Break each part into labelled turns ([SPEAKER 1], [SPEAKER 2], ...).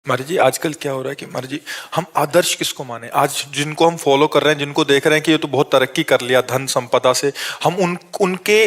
[SPEAKER 1] महाराज जी आजकल क्या हो रहा है कि महाराज जी हम आदर्श किसको माने? आज जिनको हम फॉलो कर रहे हैं, जिनको देख रहे हैं कि ये तो बहुत तरक्की कर लिया धन संपदा से, हम उनके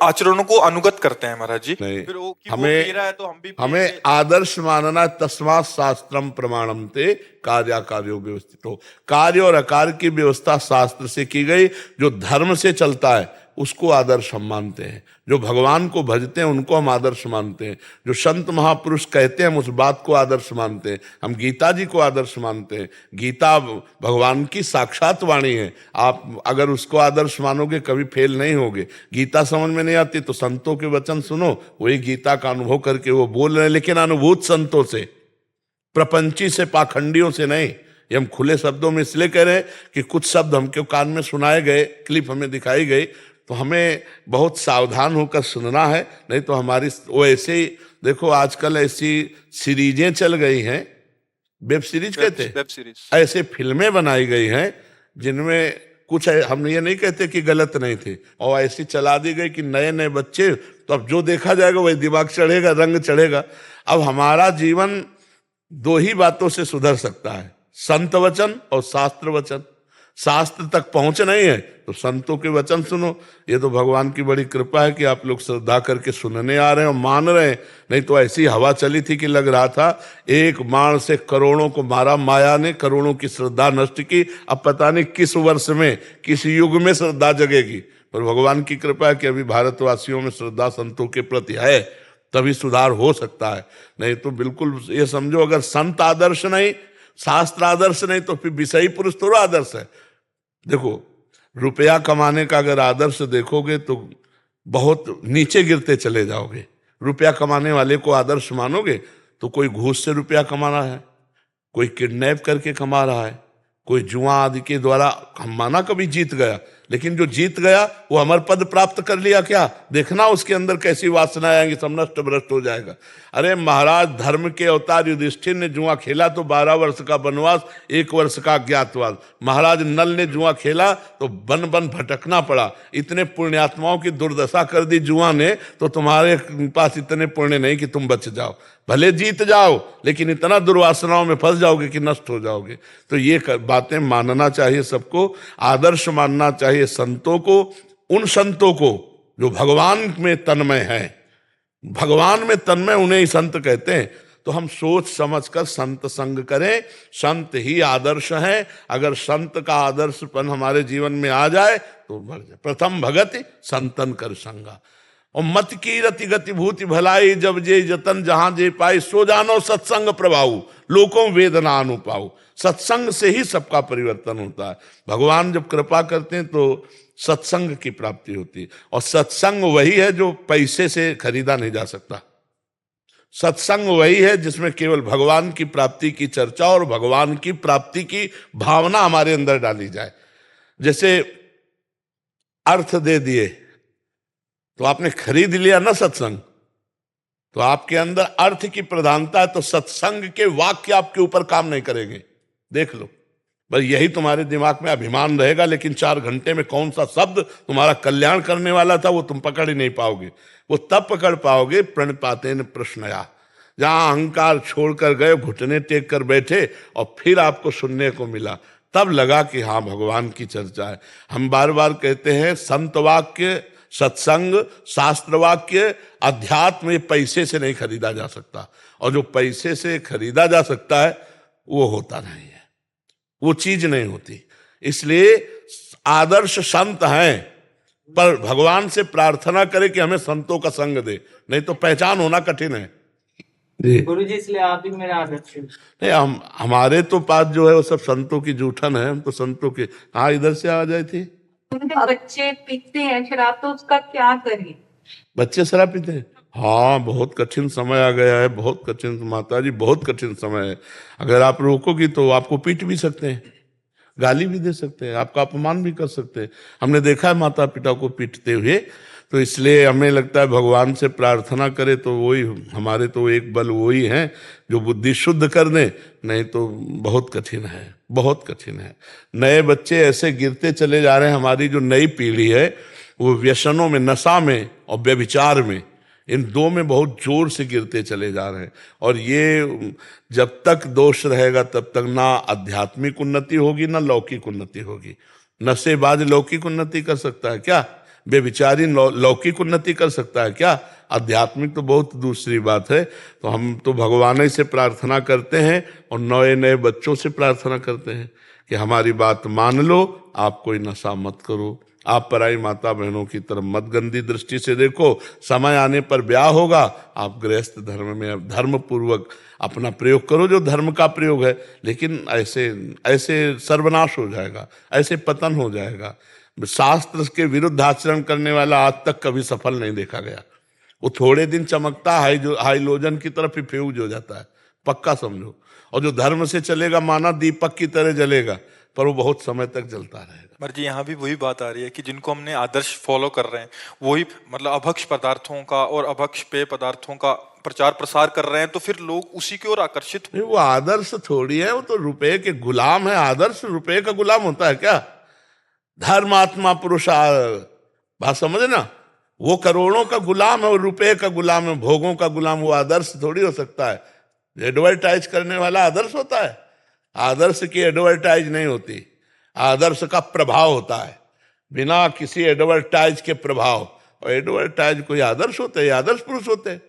[SPEAKER 1] आचरणों को अनुगत करते हैं महाराज जी।
[SPEAKER 2] नहीं,
[SPEAKER 1] फिर वो कि वो
[SPEAKER 2] हमें
[SPEAKER 1] पी रहा है तो हम भी
[SPEAKER 2] हमें
[SPEAKER 1] पिएंगे।
[SPEAKER 2] आदर्श मानना। तस्मात् शास्त्रम प्रमाणम ते कार्य कार्यो व्यवस्थित हो। कार्य और अकार्य की व्यवस्था शास्त्र से की गई। जो धर्म से चलता है उसको आदर्श हम मानते हैं। जो भगवान को भजते हैं उनको हम आदर्श मानते हैं। जो संत महापुरुष कहते हैं हम उस बात को आदर्श मानते हैं। हम गीता जी को आदर्श मानते हैं। गीता भगवान की साक्षात वाणी है। आप अगर उसको आदर्श मानोगे कभी फेल नहीं होगे। गीता समझ में नहीं आती तो संतों के वचन सुनो, वही गीता का अनुभव करके वो बोल रहे हैं, लेकिन अनुभूत संतों से, प्रपंची से, पाखंडियों से नहीं। ये हम खुले शब्दों में इसलिए कह रहे हैं कि कुछ शब्द हमके कान में सुनाए गए, क्लिप हमें दिखाई गई, तो हमें बहुत सावधान होकर सुनना है। नहीं तो हमारी वो ऐसे ही, देखो आजकल ऐसी सीरीजें चल गई हैं, वेब सीरीज कहते हैं,
[SPEAKER 1] वेब सीरीज
[SPEAKER 2] ऐसे फिल्में बनाई गई हैं जिनमें कुछ हम ये नहीं कहते कि गलत नहीं थे, और ऐसी चला दी गई कि नए नए बच्चे, तो अब जो देखा जाएगा वही दिमाग चढ़ेगा, रंग चढ़ेगा। अब हमारा जीवन दो ही बातों से सुधर सकता है, संत वचन और शास्त्र वचन। शास्त्र तक पहुंच नहीं है तो संतों के वचन सुनो। ये तो भगवान की बड़ी कृपा है कि आप लोग श्रद्धा करके सुनने आ रहे हैं और मान रहे हैं। नहीं तो ऐसी हवा चली थी कि लग रहा था एक बाण से करोड़ों को मारा माया ने, करोड़ों की श्रद्धा नष्ट की। अब पता नहीं किस वर्ष में, किस युग में श्रद्धा जगेगी। पर भगवान की कृपा है कि अभी भारतवासियों में श्रद्धा संतों के प्रति है, तभी सुधार हो सकता है। नहीं तो बिल्कुल ये समझो, अगर संत आदर्श नहीं, शास्त्र आदर्श नहीं, तो फिर विषयी पुरुष थोड़ा आदर्श है। देखो, रुपया कमाने का अगर आदर्श देखोगे तो बहुत नीचे गिरते चले जाओगे। रुपया कमाने वाले को आदर्श मानोगे तो कोई घूस से रुपया कमा रहा है, कोई किडनैप करके कमा रहा है, कोई जुआ आदि के द्वारा। हम माना कभी जीत गया, लेकिन जो जीत गया वो अमर पद प्राप्त कर लिया क्या? देखना उसके अंदर कैसी वासनाएं आएंगी, सब नष्ट भ्रष्ट हो जाएगा। अरे महाराज, धर्म के अवतार युधिष्ठिर ने जुआ खेला तो 12 वर्ष का वनवास, 1 वर्ष का अज्ञातवास। महाराज नल ने जुआ खेला तो बन बन भटकना पड़ा। इतने पुण्यात्माओं की दुर्दशा कर दी जुआ ने, तो तुम्हारे पास इतने पुण्य नहीं कि तुम बच जाओ। भले जीत जाओ, लेकिन इतना दुर्वासनाओं में फंस जाओगे कि नष्ट हो जाओगे। तो ये बातें मानना चाहिए सबको, आदर्श मानना चाहिए संतों को, उन संतों को जो भगवान में तन्मय हैं। भगवान में तन्मय उन्हें ही संत कहते हैं। तो हम सोच समझकर संत संग करें, संत ही आदर्श हैं। अगर संत का आदर्शपन हमारे जीवन में आ जाए तो बढ़ जाए। प्रथम भगति संतन कर संगा, और मत की रति गति भूति भलाई, जब जे जतन जहां जे पाई, सो जानो सत्संग प्रभाऊ, लोकों वेदना अनुपाऊ। सत्संग से ही सबका परिवर्तन होता है। भगवान जब कृपा करते हैं तो सत्संग की प्राप्ति होती है, और सत्संग वही है जो पैसे से खरीदा नहीं जा सकता। सत्संग वही है जिसमें केवल भगवान की प्राप्ति की चर्चा और भगवान की प्राप्ति की भावना हमारे अंदर डाली जाए। जैसे अर्थ दे दिए तो आपने खरीद लिया ना सत्संग, तो आपके अंदर अर्थ की प्रधानता है, तो सत्संग के वाक्य आपके ऊपर काम नहीं करेंगे। देख लो, बस यही तुम्हारे दिमाग में अभिमान रहेगा, लेकिन 4 घंटे में कौन सा शब्द तुम्हारा कल्याण करने वाला था वो तुम पकड़ ही नहीं पाओगे। वो तब पकड़ पाओगे प्रणपाते न प्रश्नया, जहां अहंकार छोड़कर गए, घुटने टेक कर बैठे और फिर आपको सुनने को मिला, तब लगा कि हाँ भगवान की चर्चा है। हम बार बार कहते हैं संत वाक्य, सत्संग, शास्त्र वाक्य, अध्यात्म, ये पैसे से नहीं खरीदा जा सकता। और जो पैसे से खरीदा जा सकता है वो होता नहीं है, वो चीज नहीं होती। इसलिए आदर्श संत हैं, पर भगवान से प्रार्थना करें कि हमें संतों का संग दे, नहीं तो पहचान होना कठिन है।
[SPEAKER 3] गुरु जी, इसलिए आप ही मेरा आदर्श है।
[SPEAKER 2] नहीं, हमारे तो पास जो है वो सब संतों की जूठन है। हम तो संतों के, हाँ इधर से आ जाए थी।
[SPEAKER 4] बच्चे पीते हैं शराब, तो उसका क्या करें?
[SPEAKER 2] बच्चे शराब पीते हैं? हाँ, बहुत कठिन समय आ गया है, बहुत कठिन माता जी, बहुत कठिन समय है। अगर आप रोकोगी तो आपको पीट भी सकते हैं, गाली भी दे सकते हैं, आपका अपमान भी कर सकते हैं। हमने देखा है माता पिता को पीटते हुए। तो इसलिए हमें लगता है भगवान से प्रार्थना करें तो वही हमारे तो एक बल वही है जो बुद्धि शुद्ध कर दे, नहीं तो बहुत कठिन है, बहुत कठिन है। नए बच्चे ऐसे गिरते चले जा रहे हैं। हमारी जो नई पीढ़ी है वो व्यसनों में, नशा में और व्यभिचार में, इन दो में बहुत जोर से गिरते चले जा रहे हैं। और ये जब तक दोष रहेगा तब तक ना आध्यात्मिक उन्नति होगी ना लौकिक उन्नति होगी। नशेबाज लौकिक उन्नति कर सकता है क्या? बेविचारी लौकिक उन्नति कर सकता है क्या? आध्यात्मिक तो बहुत दूसरी बात है। तो हम तो भगवान ही से प्रार्थना करते हैं और नए नए बच्चों से प्रार्थना करते हैं कि हमारी बात मान लो, आप कोई नशा मत करो, आप पराई माता बहनों की तरफ मत गंदी दृष्टि से देखो, समय आने पर ब्याह होगा, आप गृहस्थ धर्म में धर्म पूर्वक अपना प्रयोग करो जो धर्म का प्रयोग है। लेकिन ऐसे ऐसे सर्वनाश हो जाएगा, ऐसे पतन हो जाएगा। शास्त्र के विरुद्ध आचरण करने वाला आज तक कभी सफल नहीं देखा गया। वो थोड़े दिन चमकता हाइलोजन की तरफ ही फ्यूज हो जाता है, पक्का समझो। और जो धर्म से चलेगा माना दीपक की तरह जलेगा, पर वो बहुत समय तक जलता रहेगा।
[SPEAKER 1] मर जी यहाँ भी वही बात आ रही है कि जिनको हमने आदर्श फॉलो कर रहे हैं वही मतलब अभक्ष पदार्थों का और अभक्ष पेय पदार्थों का प्रचार प्रसार कर रहे हैं, तो फिर लोग उसी की ओर आकर्षित।
[SPEAKER 2] नहीं, वो आदर्श थोड़ी है, वो तो रुपए के गुलाम है। आदर्श रुपए का गुलाम होता है क्या? धर्मात्मा पुरुष बात समझे ना, वो करोड़ों का गुलाम है और रुपए का गुलाम है, भोगों का गुलाम। वो आदर्श थोड़ी हो सकता है। एडवर्टाइज करने वाला आदर्श होता है? आदर्श की एडवर्टाइज नहीं होती, आदर्श का प्रभाव होता है, बिना किसी एडवर्टाइज के प्रभाव। और एडवर्टाइज कोई आदर्श होते हैं? आदर्श पुरुष होते हैं।